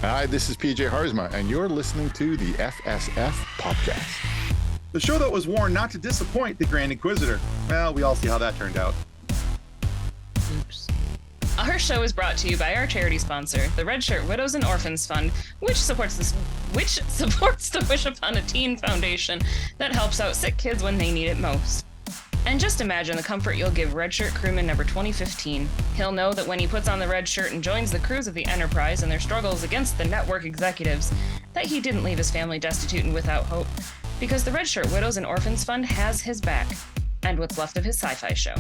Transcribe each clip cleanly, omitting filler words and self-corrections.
Hi, this is PJ Haarsma, and you're listening to the FSF Podcast. The show that was warned not to disappoint the Grand Inquisitor. Well, we all see how that turned out. Oops. Our show is brought to you by our charity sponsor, the Red Shirt Widows and Orphans Fund, which supports the Wish Upon a Teen Foundation that helps out sick kids when they need it most. And just imagine the comfort you'll give Red Shirt crewman number 2015. He'll know that when he puts on the red shirt and joins the crews of the Enterprise in their struggles against the network executives, that he didn't leave his family destitute and without hope, because the Red Shirt Widows and Orphans Fund has his back, and what's left of his sci-fi show.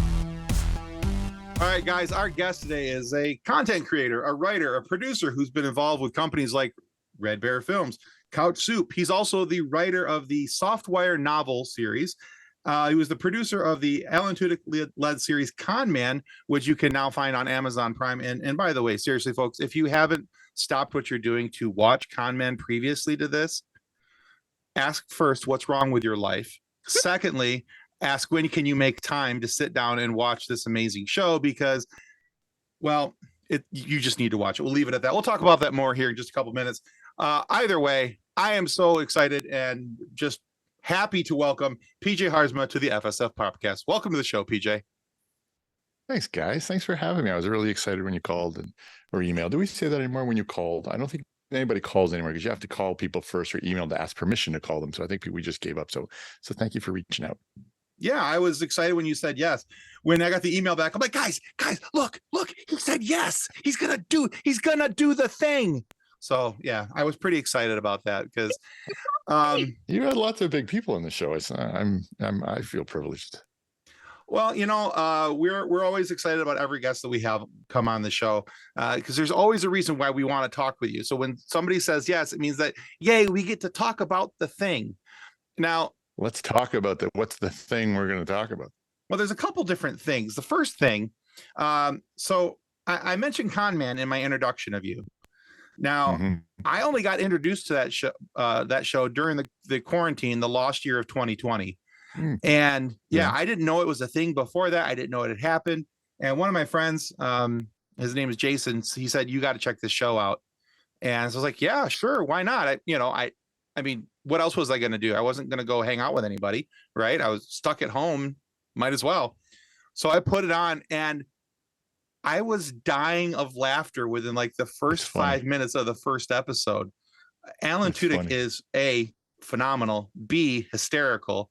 All right, guys, our guest today is a content creator, a writer, a producer who's been involved with companies like Redbears Films, Couch Soup. He's also the writer of the Softwire novel series. He was the producer of the Alan Tudyk-led series Con Man, which you can now find on Amazon Prime. And by the way, seriously, folks, if you haven't stopped what you're doing to watch Con Man previously to this, ask first what's wrong with your life. Secondly, ask when can you make time to sit down and watch this amazing show, because, well, you just need to watch it. We'll leave it at that. We'll talk about that more here in just a couple minutes. Either way, I am so excited and just happy to welcome PJ Haarsma to the FSF Podcast. Welcome to the show, PJ. Thanks, guys. Thanks for having me. I was really excited when you called or emailed. Do we say that anymore when you called? I don't think anybody calls anymore because you have to call people first or email to ask permission to call them. So I think we just gave up. So thank you for reaching out. Yeah, I was excited when you said yes. When I got the email back, I'm like, guys, look, he said yes. He's gonna do the thing. So yeah, I was pretty excited about that because you had lots of big people in the show. I feel privileged. Well, we're always excited about every guest that we have come on the show because there's always a reason why we want to talk with you. So when somebody says yes, it means that, yay, we get to talk about the thing. Now, let's talk about what's the thing we're going to talk about? Well, there's a couple different things. The first thing, so I mentioned Con Man in my introduction of you. Now, I only got introduced to that show during the quarantine, the lost year of 2020. And I didn't know it was a thing before that. I didn't know it had happened. And one of my friends, his name is Jason, he said, you got to check this show out. And so I was like, yeah, sure. Why not? I mean, what else was I going to do? I wasn't going to go hang out with anybody, right? I was stuck at home. Might as well. So I put it on and I was dying of laughter within like the first 5 minutes of the first episode. Alan Tudyk is A, phenomenal, B, hysterical.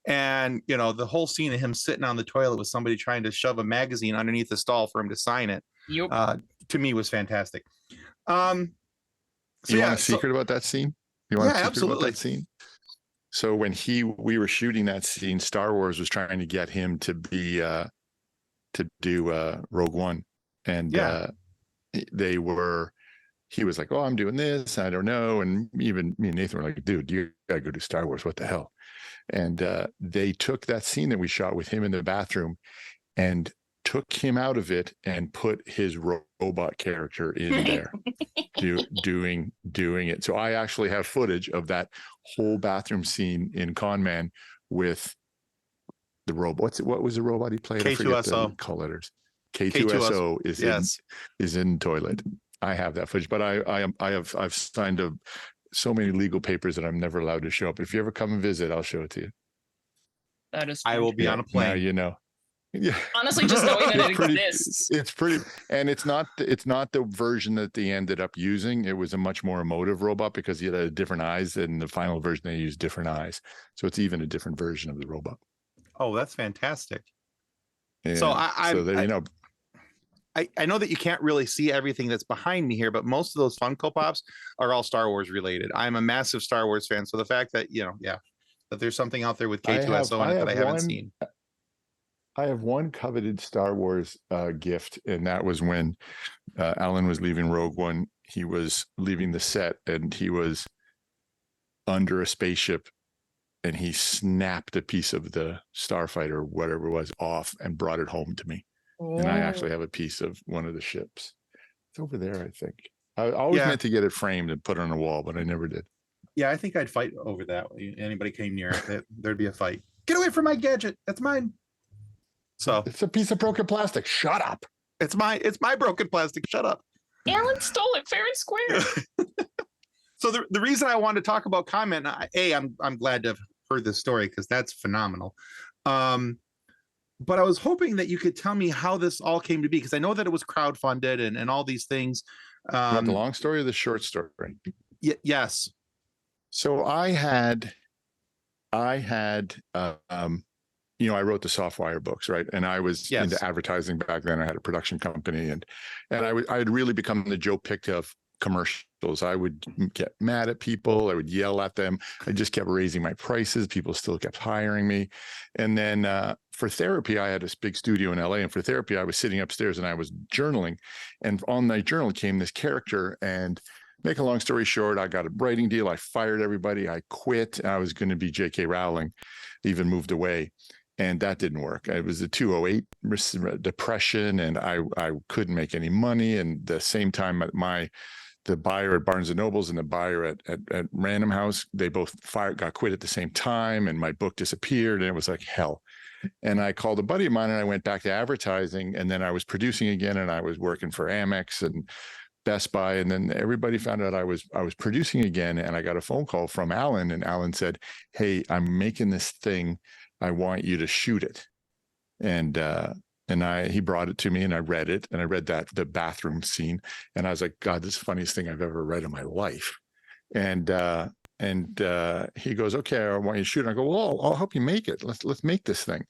And, the whole scene of him sitting on the toilet with somebody trying to shove a magazine underneath the stall for him to sign it, to me was fantastic. You want a secret about that scene? You want a secret about that scene? So when we were shooting that scene, Star Wars was trying to get him to be to do Rogue One, and he was like, oh, I'm doing this, I don't know. And even me and Nathan were like, dude, you gotta go do Star Wars, what the hell? And they took that scene that we shot with him in the bathroom and took him out of it and put his robot character in there doing it. So I actually have footage of that whole bathroom scene in Con Man with the robot. What was the robot he played? K2SO. I forget the call letters. K2SO is in toilet. I have that footage, but I've signed so many legal papers that I'm never allowed to show up. But if you ever come and visit, I'll show it to you. That is. I will be on a plane. Now Yeah. Honestly, just knowing that it exists. It's pretty, and it's not the version that they ended up using. It was a much more emotive robot because he had different eyes, and the final version they used different eyes. So it's even a different version of the robot. Oh, that's fantastic. Yeah. So I know that you can't really see everything that's behind me here, but most of those Funko Pops are all Star Wars related. I'm a massive Star Wars fan, so the fact that that there's something out there with K2SO in it that I haven't seen. I have one coveted Star Wars gift, and that was when Alan was leaving Rogue One. He was leaving the set, and he was under a spaceship, and he snapped a piece of the starfighter, whatever it was, off and brought it home to me. Oh. And I actually have a piece of one of the ships. It's over there, I think. I always meant to get it framed and put it on a wall, but I never did. Yeah, I think I'd fight over that. Anybody came near it, there'd be a fight. Get away from my gadget. That's mine. So it's a piece of broken plastic. Shut up. It's my broken plastic. Shut up. Alan stole it fair and square. So the reason I wanted to talk about Con Man, I'm glad to have heard this story because that's phenomenal. But I was hoping that you could tell me how this all came to be, because I know that it was crowdfunded and all these things. You want the long story or the short story? Yes. So I had, I wrote the Softwire books, right? And I was into advertising back then. I had a production company, and I had really become the Joe Pickett of commercials. I would get mad at people. I would yell at them. I just kept raising my prices. People still kept hiring me. And then for therapy, I had this big studio in LA. And for therapy, I was sitting upstairs and I was journaling. And on my journal came this character. And make a long story short, I got a writing deal. I fired everybody. I quit. I was going to be J.K. Rowling, even moved away. And that didn't work. It was the 2008 depression, and I couldn't make any money. And the same time, the buyer at Barnes and Nobles and the buyer at Random House, they both got quit at the same time, and my book disappeared, and it was like hell. And I called a buddy of mine, and I went back to advertising, and then I was producing again, and I was working for Amex and Best Buy, and then everybody found out I was producing again, and I got a phone call from Alan, and Alan said, "Hey, I'm making this thing. I want you to shoot it." And he brought it to me, and I read it, and I read the bathroom scene, and I was like, God, this is the funniest thing I've ever read in my life. And he goes, okay, I want you to shoot it. I go, well, I'll help you make it. Let's make this thing.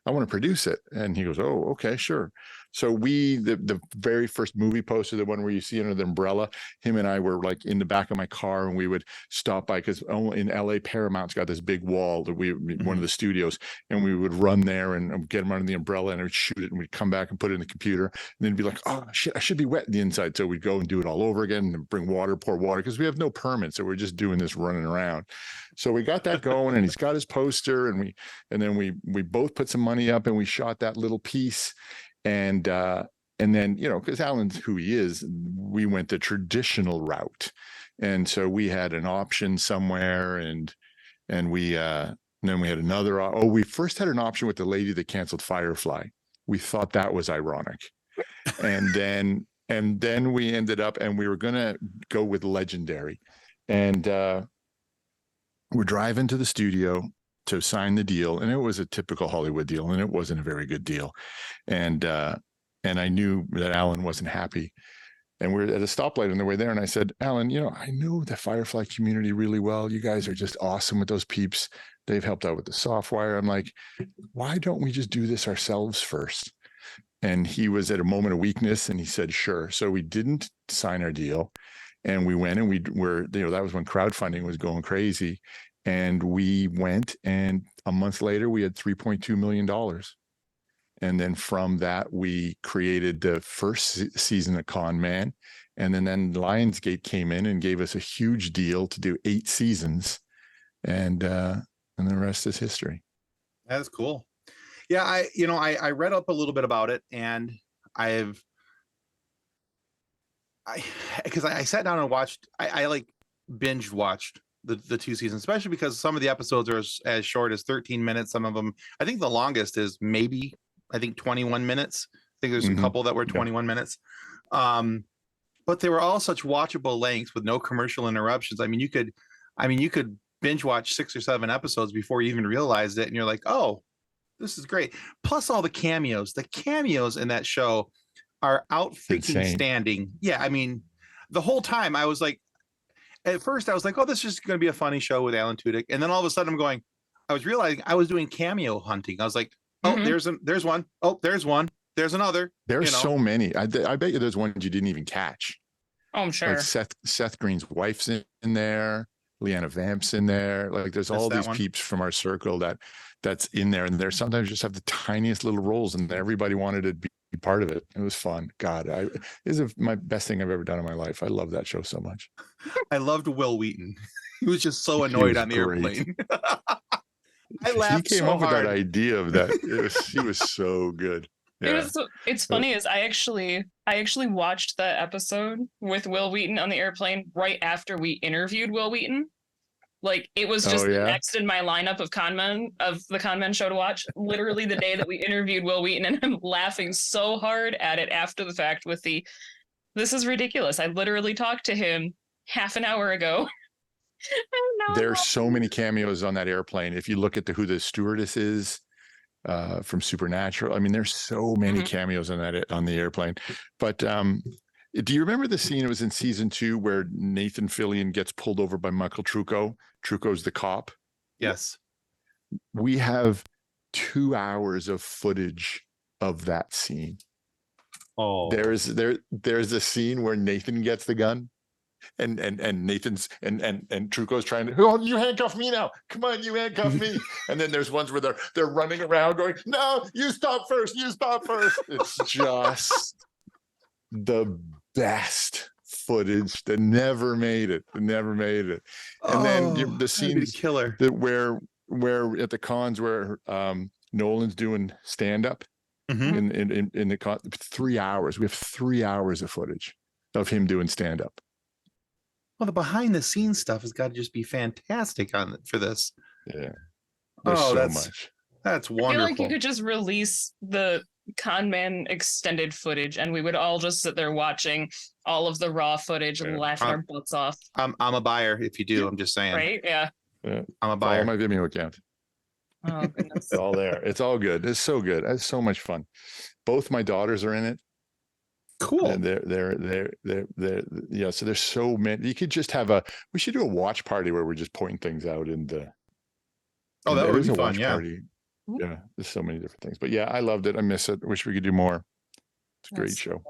I want to produce it. And he goes, oh, okay, sure. So the very first movie poster, the one where you see under the umbrella, him and I were like in the back of my car, and we would stop by, because in LA, Paramount's got this big wall that one of the studios, and we would run there and get him under the umbrella, and I would shoot it, and we'd come back and put it in the computer, and then be like, oh shit, I should be wet in the inside. So we'd go and do it all over again and bring water, pour water, because we have no permit. So we're just doing this running around. So we got that going, and he's got his poster, and then we both put some money up, and we shot that little piece. And then, because Alan's who he is, we went the traditional route. And so we had an option somewhere, and then we had another. We first had an option with the lady that canceled Firefly. We thought that was ironic. And then we ended up, and we were going to go with Legendary. And we're driving to the studio to sign the deal, and it was a typical Hollywood deal, and it wasn't a very good deal. And I knew that Alan wasn't happy. And we're at a stoplight on the way there, and I said, Alan, I know the Firefly community really well. You guys are just awesome with those peeps. They've helped out with the Softwire. I'm like, why don't we just do this ourselves first? And he was at a moment of weakness, and he said, sure. So we didn't sign our deal, and we went, and that was when crowdfunding was going crazy. And we went, and a month later, we had $3.2 million. And then from that, we created the first season of Con Man. And then Lionsgate came in and gave us a huge deal to do 8 seasons. And the rest is history. That's cool. Yeah, I read up a little bit about it, and because I sat down and watched, I like binge watched the 2 seasons, especially because some of the episodes are as short as 13 minutes. Some of them, I think the longest is maybe 21 minutes. I think there's a couple that were 21 minutes. But they were all such watchable lengths with no commercial interruptions. I mean, you could binge watch 6 or 7 episodes before you even realized it, and you're like, oh, this is great. Plus all the cameos. The cameos in that show are out freaking standing. Yeah, I mean, the whole time I was like, at first I was like, oh, this is just going to be a funny show with Alan Tudyk. And then all of a sudden I was realizing I was doing cameo hunting. I was like, oh, there's one. Oh, there's one. There's another. There's so many. I bet you there's ones you didn't even catch. Oh, I'm sure. Like Seth Green's wife's in there. Leanna Vamp's in there. Like there's all these peeps from our circle that's in there. And they sometimes just have the tiniest little roles, and everybody wanted to be part of it. It was fun. God, this is my best thing I've ever done in my life. I love that show so much. I loved Will Wheaton. He was just so annoyed on the airplane. I laughed. He came up hard. with that idea of that. He was so good. Yeah. It's funny is I actually watched the episode with Will Wheaton on the airplane right after we interviewed Will Wheaton. Like it was just next in my lineup of the Con Men show to watch, literally the day that we interviewed Will Wheaton, and I'm laughing so hard at it after the fact with the This is ridiculous. I literally talked to him half an hour ago. There's so many cameos on that airplane. If you look at who the stewardess is from Supernatural, I mean, there's so many cameos on the airplane. But do you remember the scene? It was in season 2 where Nathan Fillion gets pulled over by Michael Trucco. Trucco's the cop. Yes. We have 2 hours of footage of that scene. Oh, There's a scene where Nathan gets the gun. And Nathan's and Truco's trying to, oh, you handcuff me now. Come on, you handcuff me. And then there's ones where they're running around going, no, you stop first. You stop first. It's just the best footage that never made it. And then the scenes killer that where at the cons where Nolan's doing stand-up in the con, 3 hours. We have 3 hours of footage of him doing stand-up. Well, the behind the scenes stuff has got to just be fantastic for this. Yeah. There's much. That's wonderful. I feel like you could just release the Con Man extended footage and we would all just sit there watching all of the raw footage and laughing our butts off. I'm a buyer if you do. I'm just saying. Right? Yeah. I'm a buyer. All my Vimeo account. Oh, goodness. It's all there. It's all good. It's so good. It's so much fun. Both my daughters are in it. Cool. And they're yeah. So there's so many. You could just we should do a watch party where we're just pointing things out in the. Oh, that would be fun. Watch Yeah. Party. Yeah. There's so many different things, but yeah, I loved it. I miss it. Wish we could do more. It's a great show.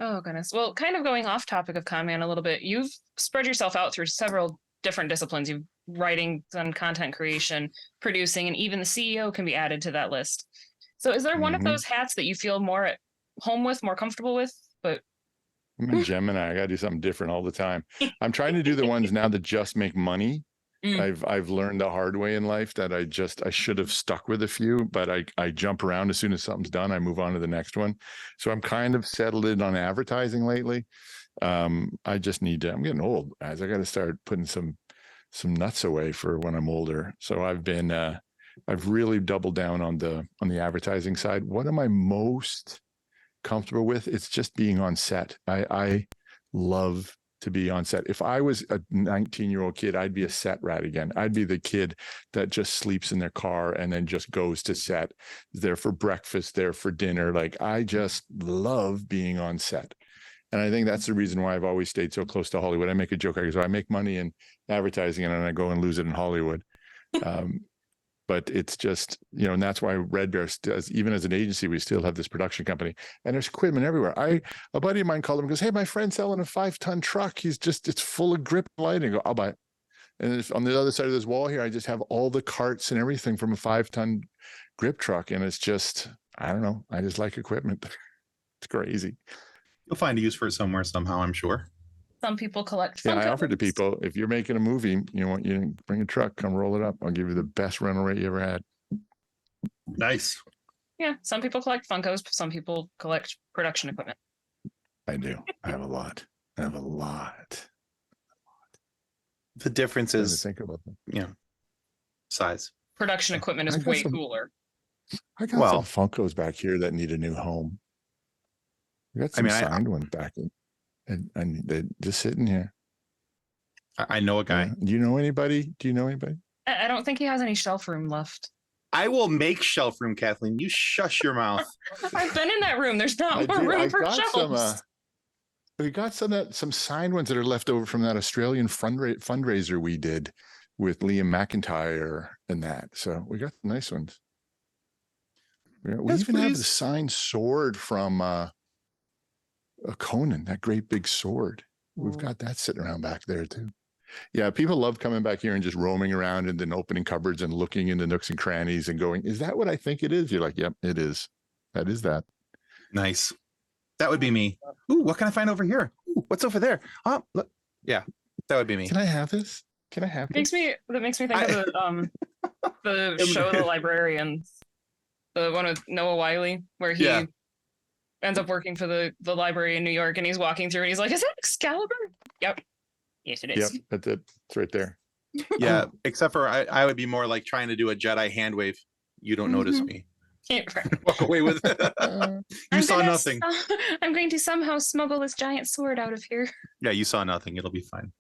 Oh, goodness. Well, kind of going off topic of Con Man a little bit, you've spread yourself out through several different disciplines. You've writing, done content creation, producing, and even the CEO can be added to that list. So is there one of those hats that you feel more at home with, more comfortable with? But I'm a Gemini. I gotta do something different all the time. I'm trying to do the ones now that just make money. I've learned the hard way in life that I should have stuck with a few, but I jump around as soon as something's done. I move on to the next one. So I'm kind of settled in on advertising lately. I just need to. I'm getting old, guys. I got to start putting some nuts away for when I'm older. So I've really doubled down on the advertising side. What am I most comfortable with? It's just being on set. I love to be on set. If I was a 19-year-old kid, I'd be a set rat again. I'd be the kid that just sleeps in their car and then just goes to set, there for breakfast, there for dinner. Like, I just love being on set. And I think that's the reason why I've always stayed so close to Hollywood. I make a joke. I go, I make money in advertising and then I go and lose it in Hollywood. But it's just, and that's why Redbears does, even as an agency, we still have this production company and there's equipment everywhere. A buddy of mine called him and goes, hey, my friend's selling a 5-ton truck. It's full of grip lighting. I go, I'll buy it. And on the other side of this wall here, I just have all the carts and everything from a 5-ton grip truck. And it's just, I don't know. I just like equipment. It's crazy. You'll find a use for it somewhere, somehow, I'm sure. Some people collect. Yeah, I offered to people, if you're making a movie, you bring a truck, come roll it up. I'll give you the best rental rate you ever had. Nice. Yeah, some people collect Funkos, some people collect production equipment. I do. I have a lot. The difference is, think about them. Size. Production equipment is way cooler. I got some Funkos back here that need a new home. We got some signed ones back in. And they're just sitting here. I know a guy. Do you know anybody? I don't think he has any shelf room left. I will make shelf room, Kathleen. You shush your mouth. I've been in that room. There's not more room for shelves. We got some signed ones that are left over from that Australian fundraiser we did with Liam McIntyre and that. So we got nice ones. We even have the signed sword from a Conan, that great big sword. We've got that sitting around back there too. Yeah, people love coming back here and just roaming around and then opening cupboards and looking into nooks and crannies and going, is that what I think it is? You're like, yep, it is. That is that. Nice. That would be me. Ooh, what can I find over here? Ooh, what's over there? Oh, look. Yeah, that would be me. Can I have this? That makes me think of the show The Librarians, the one with Noah Wyle, where he ends up working for the library in New York, and he's walking through and he's like, is that Excalibur? Yep. Yes, it is. Yep, that's it. It's right there. Yeah, except for I would be more like trying to do a Jedi hand wave. You don't notice me. Walk away with it. You saw nothing. I'm going to somehow smuggle this giant sword out of here. Yeah, you saw nothing. It'll be fine.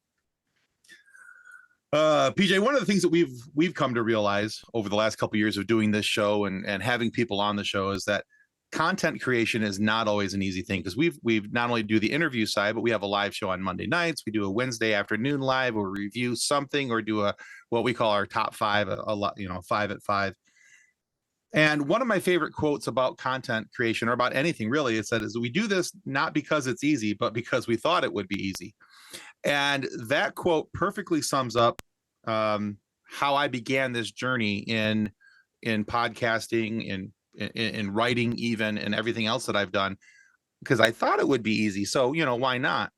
PJ, one of the things that we've come to realize over the last couple of years of doing this show and having people on the show is that content creation is not always an easy thing, because we've not only do the interview side, but we have a live show on Monday nights. We do a Wednesday afternoon live where we review something or do what we call our top five, a lot, 5 at 5. And one of my favorite quotes about content creation, or about anything really, is that we do this not because it's easy, but because we thought it would be easy. And that quote perfectly sums up how I began this journey in podcasting, in writing, even, and everything else that I've done, because I thought it would be easy. So, why not?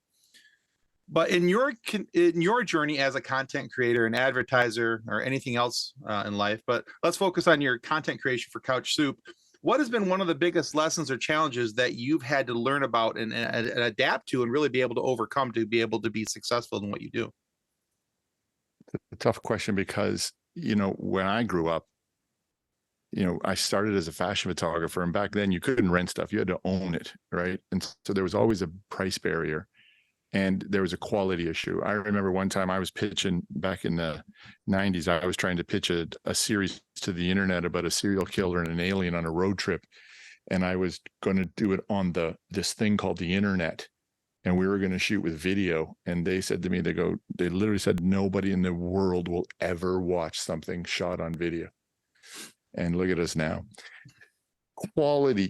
But in your journey as a content creator, an advertiser, or anything else in life, but let's focus on your content creation for Couch Soup. What has been one of the biggest lessons or challenges that you've had to learn about and adapt to and really be able to overcome to be able to be successful in what you do? It's a tough question because, when I grew up, I started as a fashion photographer, and back then you couldn't rent stuff. You had to own it, right? And so there was always a price barrier, and there was a quality issue. I remember one time I was pitching back in the 90s, I was trying to pitch a series to the internet about a serial killer and an alien on a road trip. And I was going to do it on this thing called the internet. And we were going to shoot with video. And they said to me, they literally said, nobody in the world will ever watch something shot on video. And look at us now.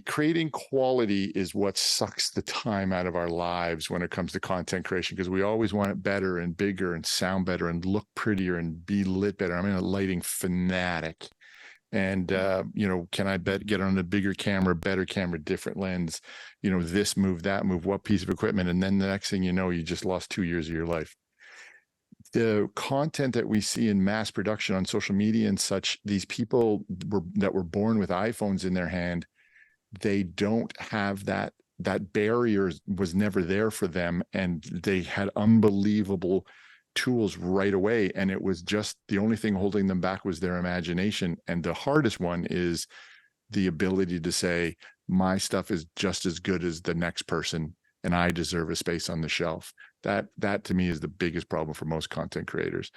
Creating quality is what sucks the time out of our lives when it comes to content creation, because we always want it better and bigger and sound better and look prettier and be lit better. I'm a lighting fanatic. And, can I get on a bigger camera, better camera, different lens, this move, that move, what piece of equipment. And then the next thing you know, you just lost 2 years of your life. The content that we see in mass production on social media and such, these people that were born with iPhones in their hand, they don't have that barrier was never there for them. And they had unbelievable tools right away. And it was just the only thing holding them back was their imagination. And the hardest one is the ability to say, my stuff is just as good as the next person, and I deserve a space on the shelf. That to me is the biggest problem for most content creators.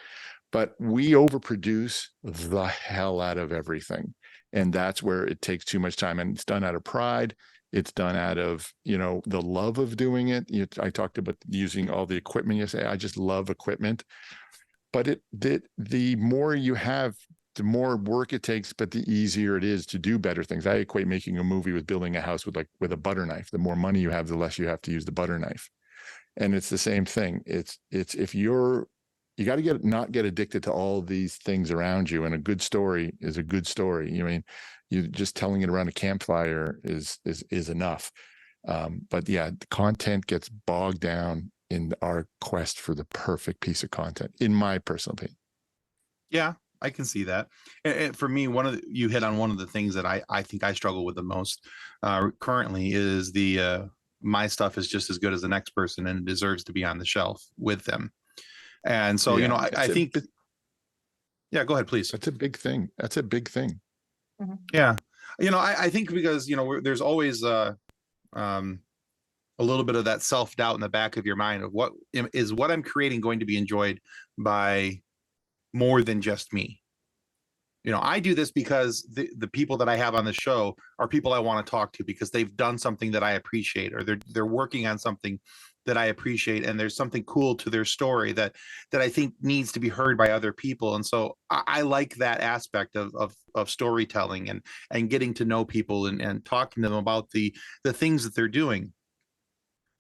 But we overproduce the hell out of everything. And that's where it takes too much time. And it's done out of pride. It's done out of, the love of doing it. I talked about using all the equipment yesterday. I just love equipment. But the more you have, the more work it takes, but the easier it is to do better things. I equate making a movie with building a house with a butter knife. The more money you have, the less you have to use the butter knife. And it's the same thing. It's if you got to not get addicted to all these things around you. And a good story is a good story. You just telling it around a campfire is enough. But yeah, the content gets bogged down in our quest for the perfect piece of content, in my personal opinion. Yeah, I can see that. And for me, you hit on one of the things that I think I struggle with the most currently is my stuff is just as good as the next person and it deserves to be on the shelf with them. And so, I think that, yeah, go ahead, please. That's a big thing. Mm-hmm. Yeah. I think because, there's always a little bit of that self-doubt in the back of your mind of what I'm creating going to be enjoyed by more than just me. I do this because the people that I have on the show are people I want to talk to because they've done something that I appreciate, or they're working on something that I appreciate, and there's something cool to their story that I think needs to be heard by other people. And so I like that aspect of storytelling and getting to know people and talking to them about the things that they're doing.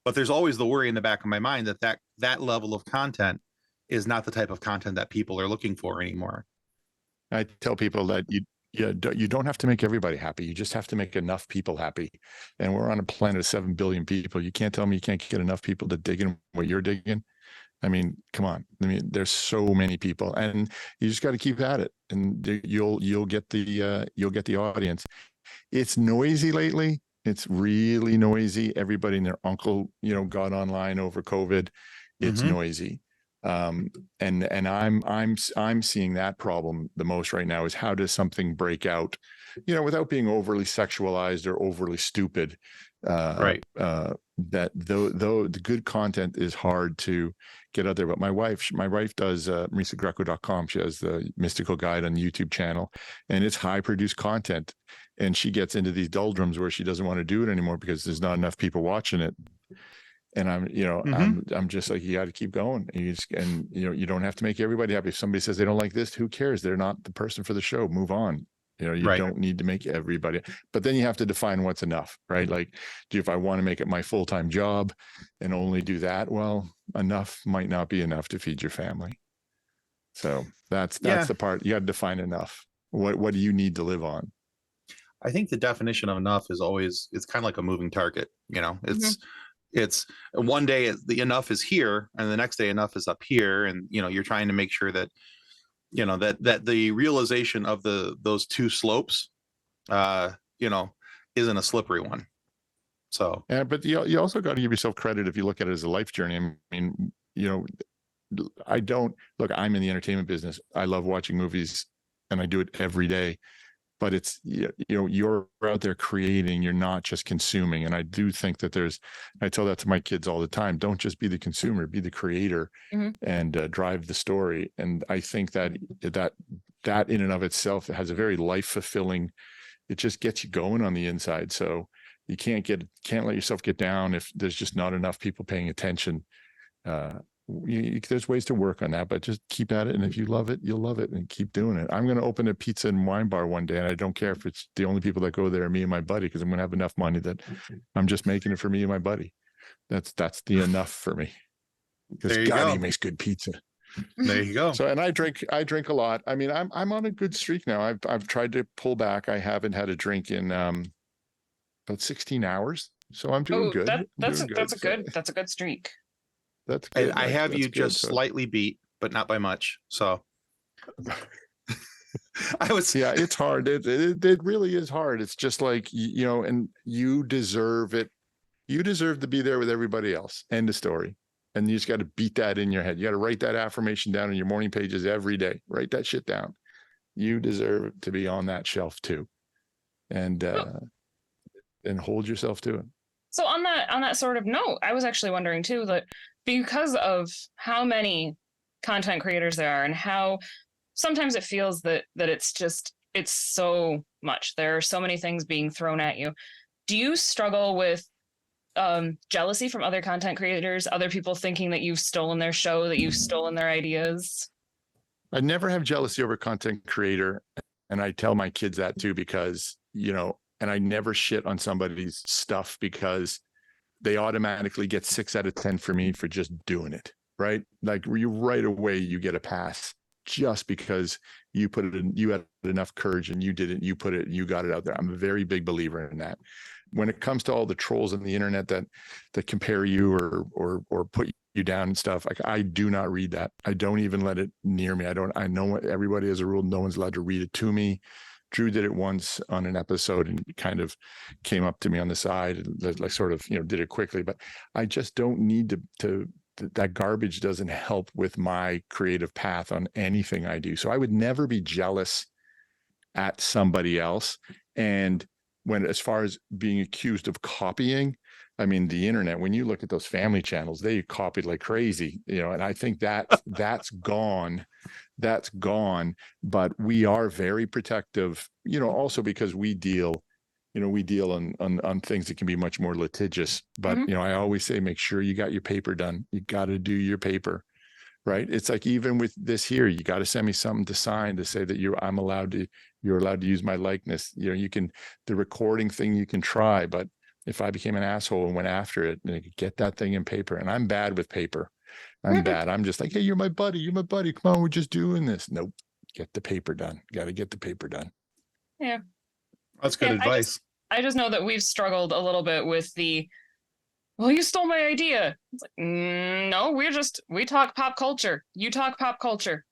But there's always the worry in the back of my mind that level of content is not the type of content that people are looking for anymore. I tell people that you don't have to make everybody happy. You just have to make enough people happy. And we're on a planet of 7 billion people. You can't tell me you can't get enough people to dig in what you're digging. I mean, come on. There's so many people, and you just got to keep at it, and you'll get the audience. It's noisy lately. It's really noisy. Everybody and their uncle, got online over COVID. It's noisy. And I'm seeing that problem the most right now is how does something break out without being overly sexualized or overly stupid. Right. That though the good content is hard to get out there. But my wife does MarissaGreco.com. She has the Mystical Guide on the YouTube channel, and it's high produced content. And she gets into these doldrums where she doesn't want to do it anymore because there's not enough people watching it. And I'm just like, you got to keep going. And you don't have to make everybody happy. If somebody says they don't like this, who cares? They're not the person for the show. Move on. You don't need to make everybody, but then you have to define what's enough, right? Like, if I want to make it my full-time job and only do that, well, enough might not be enough to feed your family. So that's the part you got to define enough. What do you need to live on? I think the definition of enough is always, it's kind of like a moving target. It's one day the enough is here, and the next day enough is up here, and you're trying to make sure that that the realization of those two slopes isn't a slippery one. So yeah, but you also got to give yourself credit if you look at it as a life journey. I mean, I'm in the entertainment business. I love watching movies and I do it every day. But it's, you're out there creating, you're not just consuming. And I do think that I tell that to my kids all the time, don't just be the consumer, be the creator and drive the story. And I think that in and of itself has a very life fulfilling, it just gets you going on the inside. So you can't let yourself get down if there's just not enough people paying attention. There's ways to work on that, but just keep at it. And if you love it, you'll love it, and keep doing it. I'm going to open a pizza and wine bar one day, and I don't care if it's the only people that go there are me and my buddy, because I'm going to have enough money that I'm just making it for me and my buddy. That's the enough for me. Because God, he makes good pizza. There you go. So, and I drink a lot. I mean, I'm on a good streak now. I've tried to pull back. I haven't had a drink in about 16 hours. So I'm doing good. That's a good streak. That's good. I have you just slightly beat, but not by much. So yeah, it's hard. It really is hard. It's just like, and you deserve it. You deserve to be there with everybody else. End of story. And you just got to beat that in your head. You got to write that affirmation down in your morning pages every day. Write that shit down. You deserve to be on that shelf too. And hold yourself to it. So on that sort of note, I was actually wondering too, that because of how many content creators there are and how sometimes it feels that it's so much. There are so many things being thrown at you. Do you struggle with jealousy from other content creators, other people thinking that you've stolen their show, that you've stolen their ideas? I never have jealousy over content creator. And I tell my kids that too, because, and I never shit on somebody's stuff because they automatically get 6 out of 10 for me for just doing it, right? Like right away, you get a pass just because you put it in, you had enough courage and you did it, you got it out there. I'm a very big believer in that. When it comes to all the trolls on the internet that compare you or put you down and stuff, like, I do not read that. I don't even let it near me. I know everybody has a rule. No one's allowed to read it to me. Drew did it once on an episode and kind of came up to me on the side and like sort of, did it quickly, but I just don't need to that garbage doesn't help with my creative path on anything I do. So I would never be jealous at somebody else. And as far as being accused of copying, I mean, the internet, when you look at those family channels, they copied like crazy, and I think that's gone. That's gone, but we are very protective, also because we deal on things that can be much more litigious. But, I always say, make sure you got your paper done. You got to do your paper, right? It's like, even with this here, you got to send me something to sign to say that you're allowed to use my likeness. The recording thing you can try, but if I became an asshole and went after it, get that thing in paper. And I'm bad with paper. I'm bad. I'm just like, hey, you're my buddy. Come on, we're just doing this. Nope. Get the paper done. Got to get the paper done. Yeah. That's good advice. I just know that we've struggled a little bit with well, you stole my idea. It's like, no, we talk pop culture. You talk pop culture.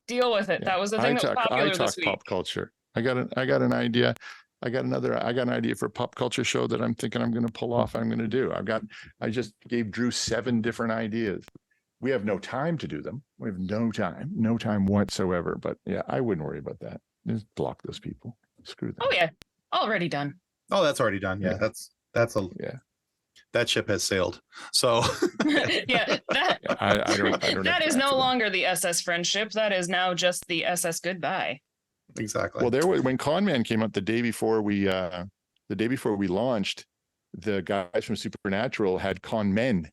Deal with it. Yeah. That was the thing that was popular this week. Pop culture. I got an idea. I got an idea for a pop culture show that I'm thinking I'm going to pull off. I'm going to do. I just gave Drew 7 different ideas. We have no time to do them. We have no time whatsoever. But yeah, I wouldn't worry about that. Just block those people. screw that. Oh yeah, already done. Oh, that's already done. Yeah, that's a that ship has sailed. So yeah, I don't that have is time no for that. longer the SS Friendship. That is now just the SS Goodbye. Exactly. Well, there was when Conman came out the day before we launched, the guys from Supernatural had Conmen,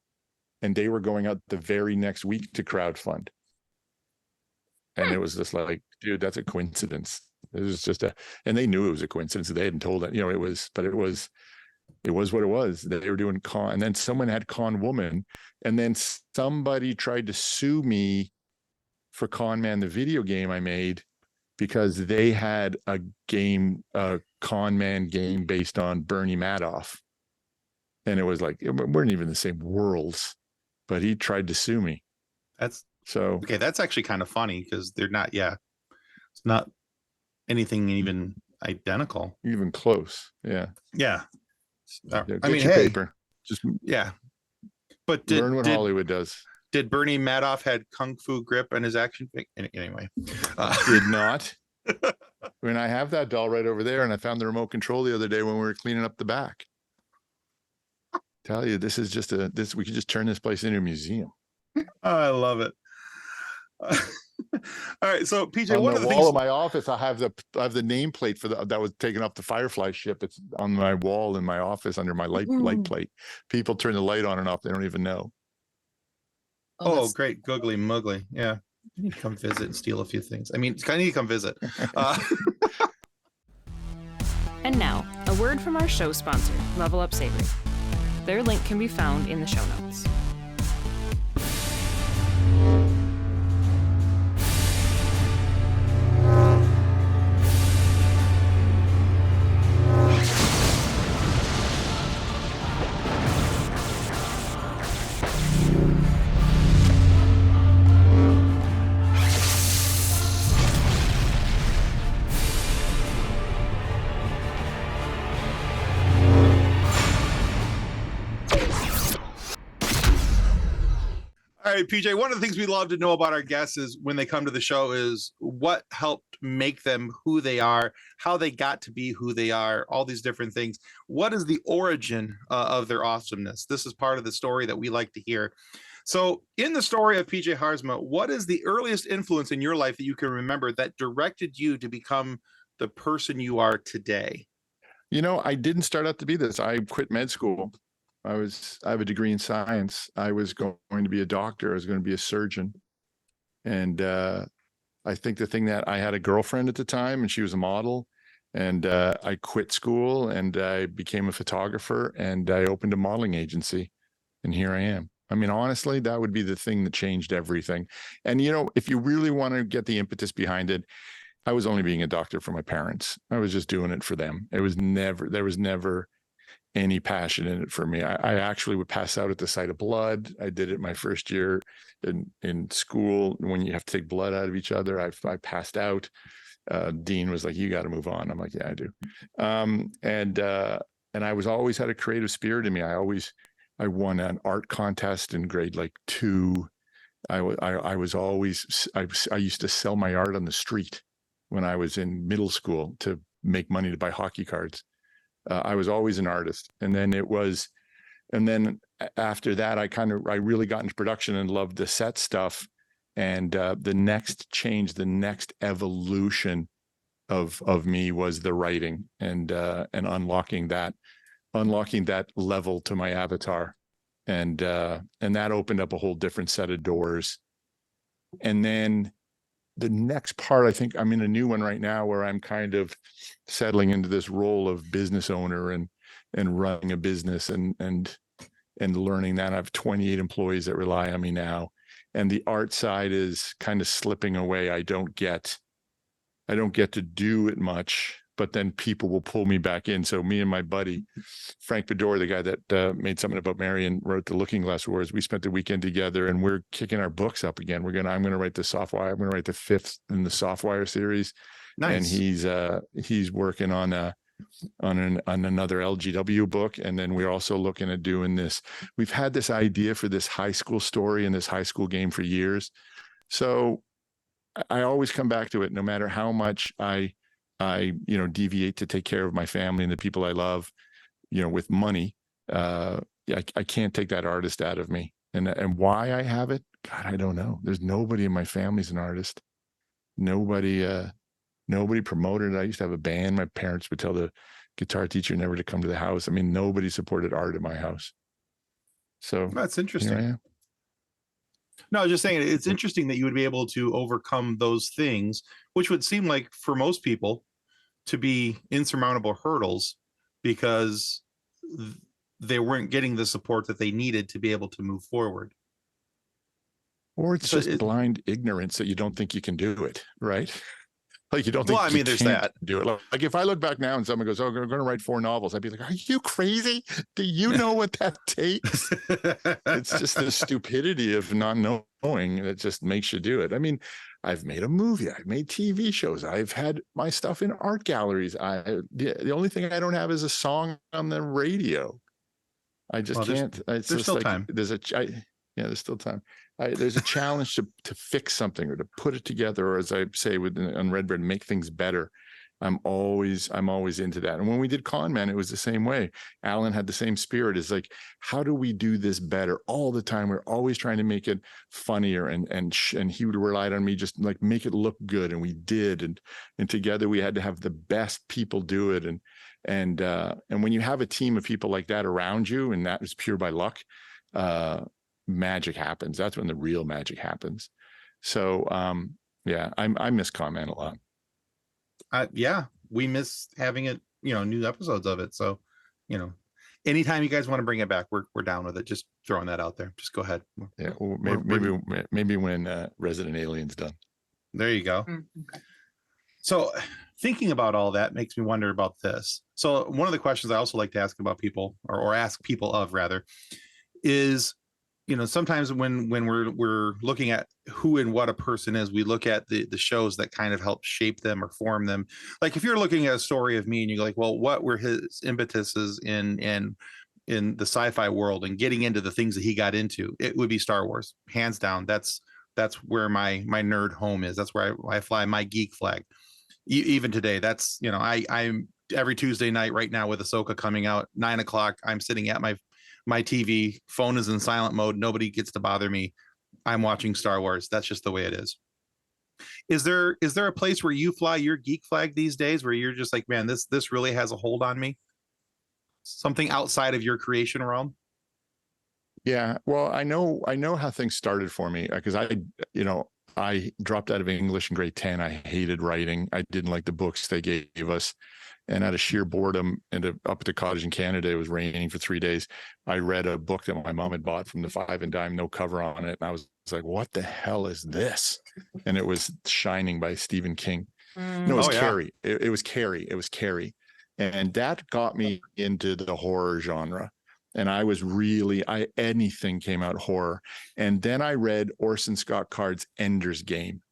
and they were going out the very next week to crowdfund. And it was just like, dude, that's a coincidence. It was just and they knew it was a coincidence. They hadn't told it, it was what it was. They were doing Con, and then someone had Con Woman, and then somebody tried to sue me for Con Man, the video game I made, because they had a Con Man game based on Bernie Madoff. And it was like, we weren't even the same worlds, but he tried to sue me. That's actually kind of funny because they're not, it's not anything even identical. Even close. Yeah. Yeah. I mean, hey, paper. Just but learn what Hollywood does. Did Bernie Madoff had kung fu grip and his action? Anyway, did not. When I have that doll right over there, and I found the remote control the other day when we were cleaning up the back. Tell you, this is just we could just turn this place into a museum. Oh, I love it. All right, so PJ, on one the of the wall things of my office, I have the nameplate for that was taken off the Firefly ship. It's on my wall in my office under my light plate. People turn the light on and off; they don't even know. Oh, great, googly muggly. Yeah, you need to come visit and steal a few things. I mean, I need to come visit. And now, a word from our show sponsor, Level Up Savory. Their link can be found in the show notes. All right, PJ, one of the things we love to know about our guests is when they come to the show is what helped make them who they are, how they got to be who they are, all these different things. What is the origin of their awesomeness? This is part of the story that we like to hear. So in the story of PJ Haarsma, what is the earliest influence in your life that you can remember that directed you to become the person you are today? I didn't start out to be this. I quit med school. I have a degree in science. I was going to be a doctor. I was going to be a surgeon. And I think the thing that I had a girlfriend at the time, and she was a model, and I quit school and I became a photographer, and I opened a modeling agency, and here I am. I mean, honestly, that would be the thing that changed everything. And, if you really want to get the impetus behind it, I was only being a doctor for my parents. I was just doing it for them. There was never any passion in it for me. I actually would pass out at the sight of blood. I did it my first year in school. When you have to take blood out of each other, I passed out. Dean was like, "You got to move on." I'm like, "Yeah, I do." And I was always had a creative spirit in me. I won an art contest in grade 2. I used to sell my art on the street when I was in middle school to make money to buy hockey cards. I was always an artist. And then after that, I really got into production and loved the set stuff. And the next change, the next evolution of me was the writing and unlocking that level to my avatar. And that opened up a whole different set of doors. And then the next part, I think I'm in a new one right now where I'm kind of settling into this role of business owner and running a business and learning that. I have 28 employees that rely on me now. And the art side is kind of slipping away. I don't get to do it much, but then people will pull me back in. So me and my buddy, Frank Bedore, the guy that made Something About Mary and wrote The Looking Glass Wars, we spent the weekend together and we're kicking our books up again. I'm going to write the Softwire. I'm going to write the 5th in the Softwire series. Nice. And he's working on another LGW book. And then we're also looking at doing this. We've had this idea for this high school story and this high school game for years. So I always come back to it, no matter how much I I deviate to take care of my family and the people I love, with money. I can't take that artist out of me. And why I have it, God, I don't know. There's nobody in my family's an artist. Nobody promoted it. I used to have a band. My parents would tell the guitar teacher never to come to the house. I mean, nobody supported art at my house. So that's here I interesting. am. No, I was just saying it's interesting that you would be able to overcome those things, which would seem like for most people to be insurmountable hurdles because they weren't getting the support that they needed to be able to move forward. Or it's just blind ignorance that you don't think you can do it, right? Like you don't think. Well, I mean, there's that. Do it. Like if I look back now and someone goes, "Oh, I'm going to write 4 novels," I'd be like, "Are you crazy? Do you know what that takes?" It's just the stupidity of not knowing that just makes you do it. I mean, I've made a movie, I've made TV shows, I've had my stuff in art galleries. The only thing I don't have is a song on the radio. I just can't. It's there's still time. There's still time. There's a challenge to fix something or to put it together, or as I say on Redbeard, make things better. I'm always into that. And when we did Con Man, it was the same way. Alan had the same spirit. It's like, how do we do this better all the time? We're always trying to make it funnier, and he would rely on me just like make it look good, and we did. And together we had to have the best people do it. And when you have a team of people like that around you, and that is pure by luck, magic happens. That's when the real magic happens. So I miss Con Man a lot. We miss having it, new episodes of it. So, anytime you guys want to bring it back, we're down with it. Just throwing that out there. Just go ahead. Yeah, well, maybe when Resident Alien's done. There you go. Okay. So thinking about all that makes me wonder about this. So one of the questions I also like to ask about people, or ask people of rather, is, sometimes when we're looking at who and what a person is, we look at the shows that kind of help shape them or form them. Like if you're looking at a story of me and you're like, well, what were his impetuses in the sci-fi world and getting into the things that he got into, it would be Star Wars, hands down. That's where my nerd home is. That's where I fly my geek flag. Even today, that's, I'm every Tuesday night right now with Ahsoka coming out 9:00. I'm sitting at my TV, phone is in silent mode. Nobody gets to bother me. I'm watching Star Wars. That's just the way it is. Is there a place where you fly your geek flag these days where you're just like, man, this really has a hold on me? Something outside of your creation realm? Yeah. Well, I know how things started for me because I dropped out of English in grade 10. I hated writing. I didn't like the books they gave us. And out of sheer boredom, up at the cottage in Canada, it was raining for 3 days. I read a book that my mom had bought from the Five and Dime, no cover on it. And I was like, what the hell is this? And it was Shining by Stephen King. No, it was Carrie. It was Carrie. It was Carrie. And that got me into the horror genre. And I was anything came out horror. And then I read Orson Scott Card's Ender's Game.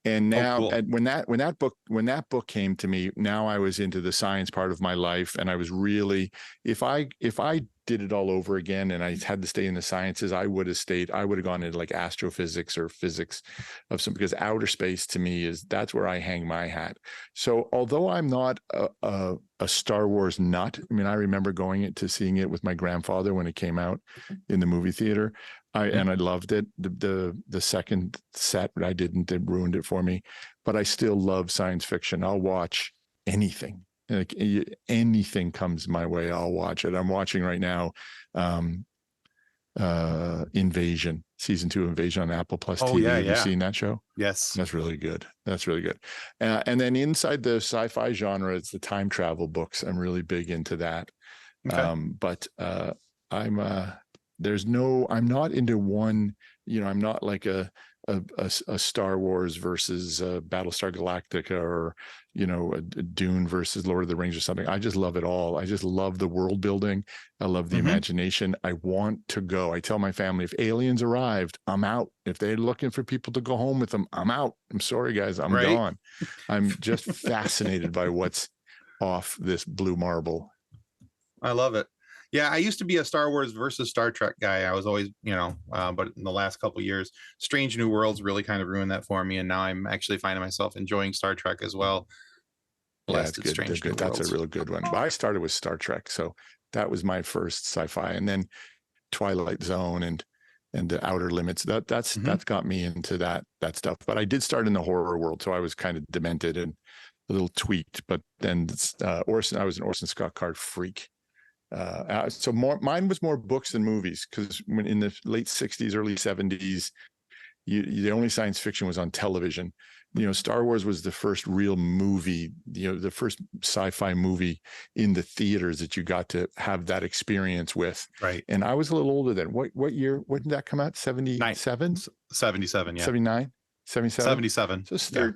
And now, cool. when that book came to me, now I was into the science part of my life, and I was really, if I did it all over again and I had to stay in the sciences, I would have gone into like astrophysics or physics of some, because outer space to me that's where I hang my hat. So although I'm not a Star Wars nut, I mean, I remember going to seeing it with my grandfather when it came out in the movie theater. And I loved it. The second set I didn't, it ruined it for me, but I still love science fiction. I'll watch anything. Like anything comes my way, I'll watch it. I'm watching right now Invasion, season 2 Invasion on Apple Plus TV. Yeah, Have you seen that show? Yes. That's really good. And then inside the sci-fi genre, it's the time travel books. I'm really big into that. Okay. I'm not into one, I'm not like a Star Wars versus Battlestar Galactica, or, a Dune versus Lord of the Rings or something. I just love it all. I just love the world building. I love the imagination. I want to go. I tell my family, if aliens arrived, I'm out. If they're looking for people to go home with them, I'm out. I'm sorry, guys. I'm gone. I'm just fascinated by what's off this blue marble. I love it. Yeah, I used to be a Star Wars versus Star Trek guy. I was always, but in the last couple of years, Strange New Worlds really kind of ruined that for me. And now I'm actually finding myself enjoying Star Trek as well. it's good. They're good. That's a real good one. But I started with Star Trek, so that was my first sci-fi, and then Twilight Zone and the Outer Limits. That's got me into that stuff. But I did start in the horror world, so I was kind of demented and a little tweaked. But then I was an Orson Scott Card freak. So mine was more books than movies, because when in the late 60s, early 70s, the only science fiction was on television. Star Wars was the first real movie, the first sci-fi movie in the theaters that you got to have that experience with. Right. And I was a little older then. What year? When did that come out? 77? 77, yeah. 79? 77? 77. So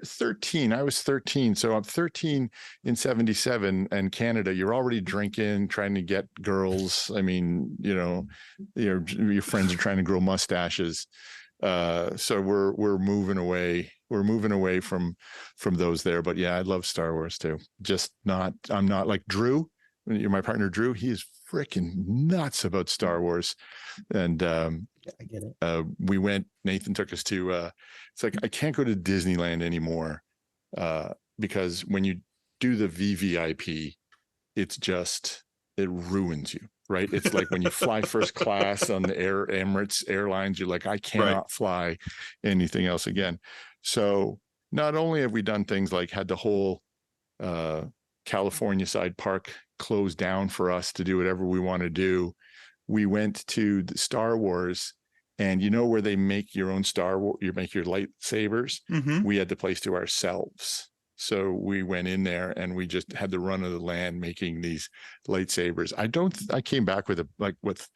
13. I was 13. So I'm 13 in 77, and Canada, you're already drinking, trying to get girls. I mean, your friends are trying to grow mustaches. So we're moving away. We're moving away from those there. But yeah, I love Star Wars too. I'm not like Drew. My partner Drew. He is freaking nuts about Star Wars. And I get it. Nathan took us to it's like, I can't go to Disneyland anymore because when you do the VVIP, it ruins you. Right. It's like when you fly first class on the Emirates Airlines, you're like, I cannot fly anything else again. So not only have we done things like had the whole California side park closed down for us to do whatever we want to do, we went to the Star Wars, and where they make your own Star Wars, you make your lightsabers. We had the place to ourselves. So we went in there and we just had the run of the land making these lightsabers. I came back with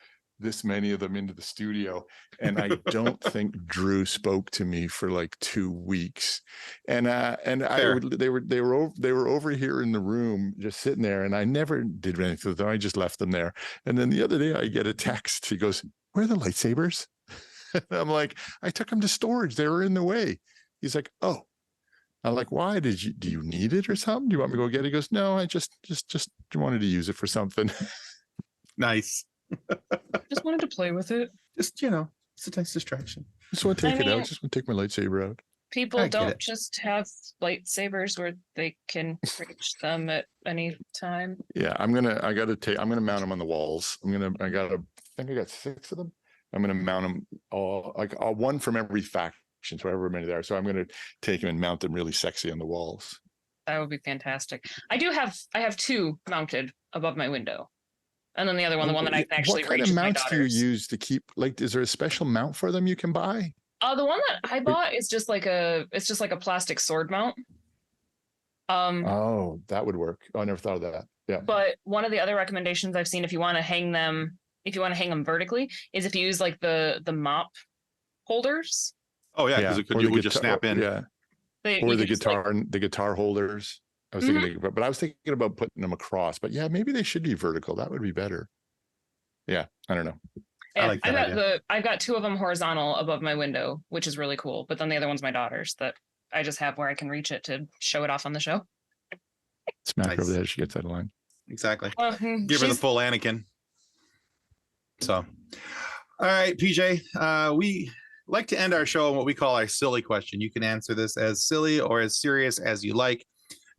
this many of them into the studio, and I don't think Drew spoke to me for like 2 weeks. And they were over here in the room just sitting there, and I never did anything with them. I just left them there. And then the other day I get a text. He goes, "Where are the lightsabers?" And I'm like, "I took them to storage. They were in the way." He's like, "Oh." I'm like, "Why do you need it or something? Do you want me to go get it?" He goes, "No, I just wanted to use it for something." Nice. Just wanted to play with it. Just, it's a nice distraction. Just want to take it out. Just want to take my lightsaber out. People don't just have lightsabers where they can reach them at any time. Yeah, I'm gonna mount them on the walls. I think I got 6 of them. I'm gonna mount them all, like one from every faction. So however many there are. So I'm going to take them and mount them really sexy on the walls. That would be fantastic. I have 2 mounted above my window. And then the other one, the one that I can actually reach. What kind of mounts do you use to keep, like, is there a special mount for them you can buy? The one that I bought is just like a plastic sword mount. Oh, that would work. Oh, I never thought of that. Yeah. But one of the other recommendations I've seen, if you want to hang them vertically, is if you use like the mop holders. Oh yeah, because you would just snap in. Yeah. Or the guitar holders. I was thinking, but I was thinking about putting them across. But yeah, maybe they should be vertical. That would be better. Yeah, I don't know. Yeah, I like that idea. I've got 2 of them horizontal above my window, which is really cool. But then the other one's my daughter's that I just have where I can reach it to show it off on the show. Smack her over there, she gets out of line. Exactly. Give her the full Anakin. So, all right, PJ, we like to end our show on what we call our silly question. You can answer this as silly or as serious as you like.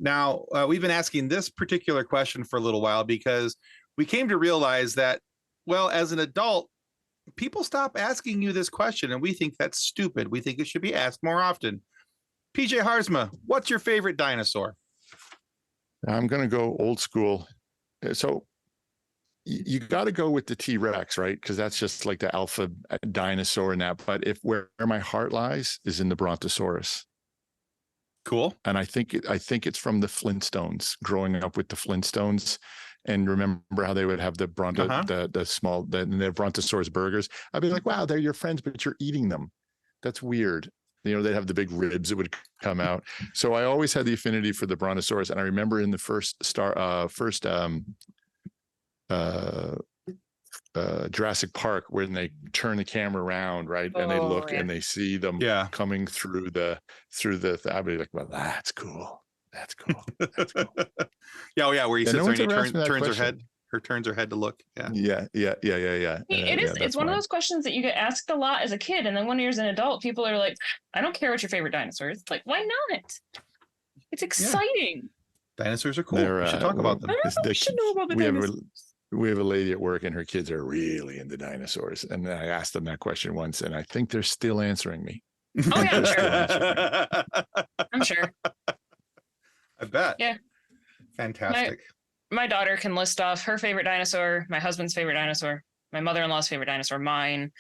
Now, we've been asking this particular question for a little while because we came to realize that, well, as an adult, people stop asking you this question, and we think that's stupid. We think it should be asked more often. PJ Haarsma, what's your favorite dinosaur? I'm going to go old school. So you got to go with the T-Rex, right? Because that's just like the alpha dinosaur and that. But where my heart lies is in the Brontosaurus. Cool. And I think it's from the Flintstones, growing up with the Flintstones. And remember how they would have the the Brontosaurus burgers? I'd be like, wow, they're your friends, but you're eating them. That's weird. They'd have the big ribs that would come out. So I always had the affinity for the Brontosaurus. And I remember in the first Jurassic Park, when they turn the camera around, right, and they look and they see them coming through the I'd be like, well, that's cool. That's cool. That's cool. Yeah, where he sits there and he turns her head to look. Yeah. It's one of those questions that you get asked a lot as a kid, and then when you're an adult, people are like, I don't care what your favorite dinosaur is. It's like, why not? It's exciting. Dinosaurs are cool. They're, We should talk about them. We should know about the dinosaurs. We have a lady at work and her kids are really into dinosaurs. And I asked them that question once and I think they're still answering me. Oh, yeah, I'm They're sure. still answering me. I'm sure. I bet. Yeah. Fantastic. My daughter can list off her favorite dinosaur, my husband's favorite dinosaur, my mother-in-law's favorite dinosaur, mine.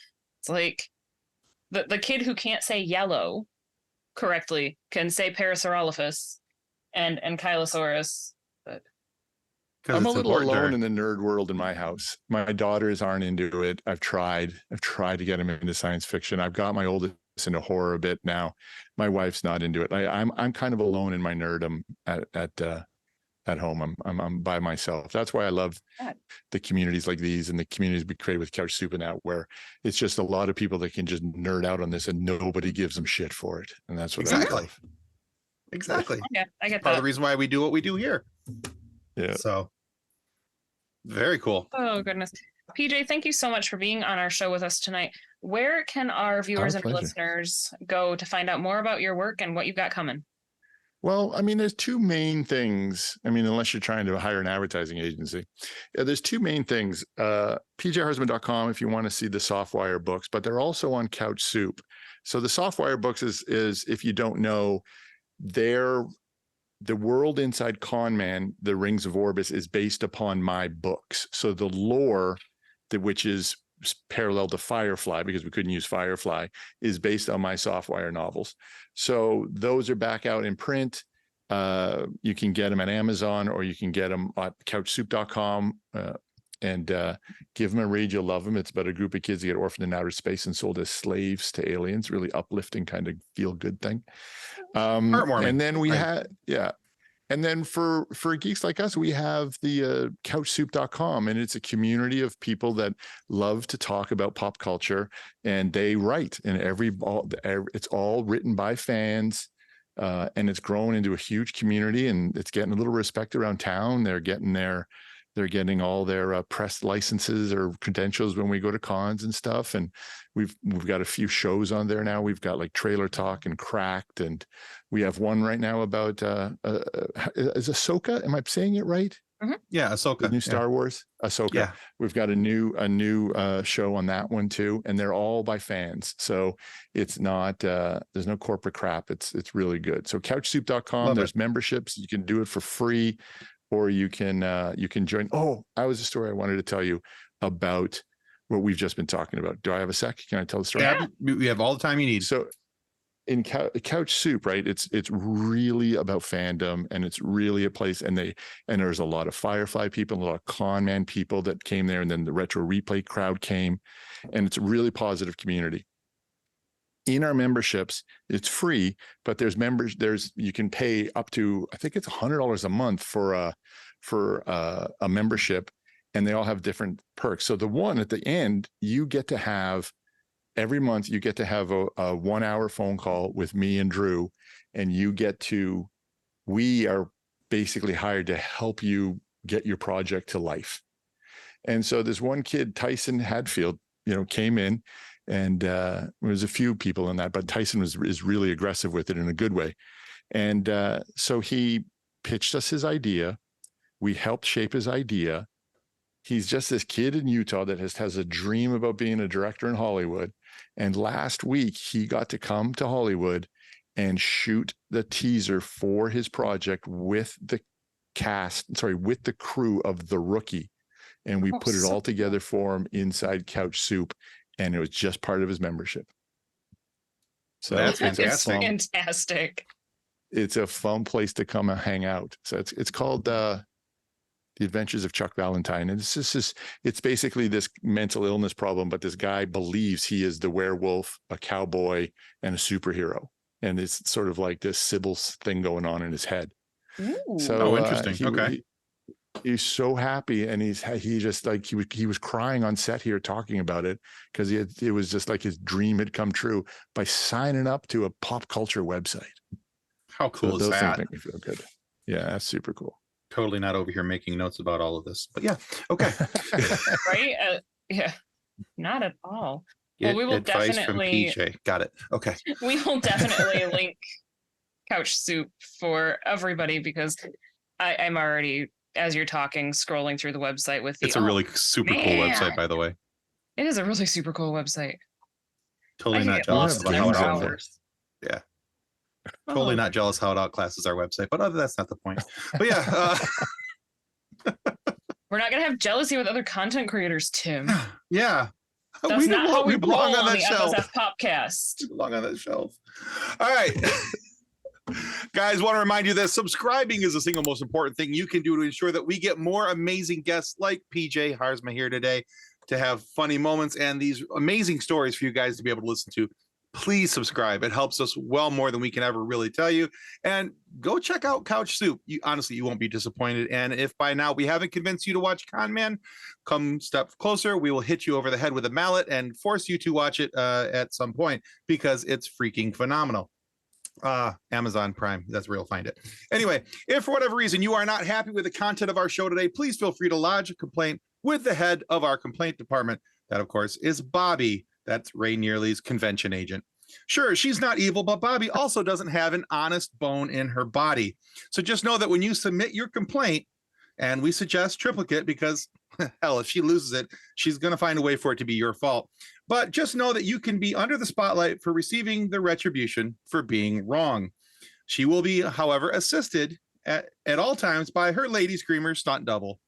It's like the kid who can't say yellow correctly can say Parasaurolophus and Ankylosaurus. But I'm a little important to her. alone in the nerd world in my house. My daughters aren't into it. I've tried to get them into science fiction. I've got my oldest into horror a bit now. My wife's not into it. I'm kind of alone in my nerdom at home. I'm by myself. That's why I love the communities like these and the communities we create with Couch Soup and that, where it's just a lot of people that can just nerd out on this and nobody gives them shit for it. And that's what I love. Exactly. yeah, I get Part of that. the reason why we do what we do here. Yeah. So very cool. Oh, goodness. PJ, thank you so much for being on our show with us tonight. Where can our viewers and pleasure. listeners go to find out more about your work and what you've got coming? Well, I mean, there's two main things. I mean, unless you're trying to hire an advertising agency, there's two main things. PJHaarsma.com if you want to see the Softwire books, but they're also on Couch Soup. So the Softwire books is if you don't know, they're the world inside Con Man, the Rings of Orbis, is based upon my books. So the lore, which is parallel to Firefly, because we couldn't use Firefly, is based on my Softwire novels. So those are back out in print. You can get them at Amazon or you can get them at couchsoup.com and give them a read. You'll love them. It's about a group of kids that get orphaned in outer space and sold as slaves to aliens. Really uplifting, kind of feel good thing. Heartwarming. And then we had, and then for geeks like us, we have the couchsoup.com, and it's a community of people that love to talk about pop culture, and they write, and it's all written by fans, and it's grown into a huge community, and it's getting a little respect around town. They're getting all their press licenses or credentials when we go to cons and stuff. And we've got a few shows on there now. We've got like Trailer Talk and Cracked, and we have one right now about is Ahsoka? Am I saying it right? Mm-hmm. Yeah, Ahsoka. The new Star Wars, Ahsoka. Yeah. We've got a new show on that one too, and they're all by fans. So it's not there's no corporate crap. It's really good. So couchsoup.com. There's memberships. You can do it for free, or you can join. Oh, that was a story I wanted to tell you about what we've just been talking about. Do I have a sec? Can I tell the story? Yeah, we have all the time you need. So in Couch Soup, right? It's really about fandom, and it's really a place. And there's a lot of Firefly people, a lot of Con Man people that came there, and then the Retro Replay crowd came, and it's a really positive community. In our memberships, it's free, but you can pay up to, I think it's $100 a month for a membership, and they all have different perks. So the one at the end, you get to have every month, you get to have a 1 hour phone call with me and Drew, and we are basically hired to help you get your project to life. And so this one kid, Tyson Hadfield, came in, and there was a few people in that, but Tyson is really aggressive with it in a good way. And so he pitched us his idea. We helped shape his idea. He's just this kid in Utah that has a dream about being a director in Hollywood. And last week he got to come to Hollywood and shoot the teaser for his project with the crew of The Rookie. And we put it all together for him inside Couch Soup. And it was just part of his membership. So that's fantastic. Fantastic. It's a fun place to come and hang out. So it's called The Adventures of Chuck Valentine. And it's basically this mental illness problem, but this guy believes he is the werewolf, a cowboy, and a superhero. And it's sort of like this Sybil's thing going on in his head. Ooh. So interesting. Okay. He's so happy, and he was crying on set here talking about it, because it was just like his dream had come true by signing up to a pop culture website. How cool is those that? things make me feel good. Yeah, that's super cool. Totally not over here making notes about all of this, but yeah, okay. Right? Yeah, not at all. Well, we will Advice definitely from PJ. Got it. Okay. We will definitely link Couch Soup for everybody, because I'm already, as you're talking, scrolling through the website with you. It's a really super cool website, by the way. It is a really super cool website. Totally not get jealous lost of in how it those games outclasses. hours. Yeah. Totally not jealous how it outclasses our website, but that's not the point. But yeah. We're not going to have jealousy with other content creators, Tim. Yeah. That's not how we belong roll on the shelf. FSF Popcast. We belong on that shelf. All right. Guys, want to remind you that subscribing is the single most important thing you can do to ensure that we get more amazing guests like PJ Haarsma here today to have funny moments and these amazing stories for you guys to be able to listen to. Please subscribe. It helps us well more than we can ever really tell you. And go check out Couch Soup. Honestly, you won't be disappointed. And if by now we haven't convinced you to watch Con Man, come step closer. We will hit you over the head with a mallet and force you to watch it at some point because it's freaking phenomenal. Amazon Prime, that's where you'll find it. Anyway, if for whatever reason you are not happy with the content of our show today, please feel free to lodge a complaint with the head of our complaint department. That, of course, is Bobby. That's Ray Nearly's convention agent. Sure, she's not evil, but Bobby also doesn't have an honest bone in her body. So just know that when you submit your complaint, and we suggest triplicate because, hell, if she loses it, she's going to find a way for it to be your fault. But just know that you can be under the spotlight for receiving the retribution for being wrong. She will be, however, assisted at all times by her lady screamer stunt double.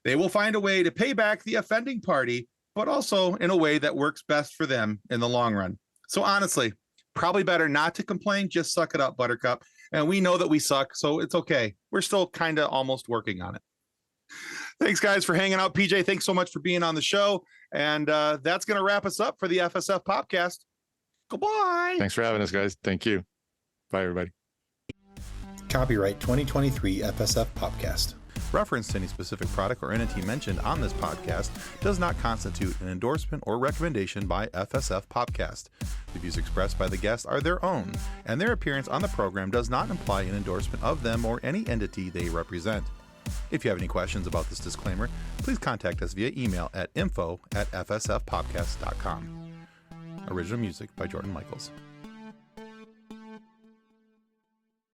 They will find a way to pay back the offending party, but also in a way that works best for them in the long run. So honestly, probably better not to complain, just suck it up, Buttercup. And we know that we suck, so it's okay. We're still kind of almost working on it. Thanks, guys, for hanging out. PJ, thanks so much for being on the show. And that's going to wrap us up for the FSF Popcast. Goodbye. Thanks for having us, guys. Thank you. Bye, everybody. Copyright 2023 FSF Popcast. Reference to any specific product or entity mentioned on this podcast does not constitute an endorsement or recommendation by FSF Popcast. The views expressed by the guests are their own, and their appearance on the program does not imply an endorsement of them or any entity they represent. If you have any questions about this disclaimer, please contact us via email at info@fsfpopcast.com. Original music by Jordan Michaels.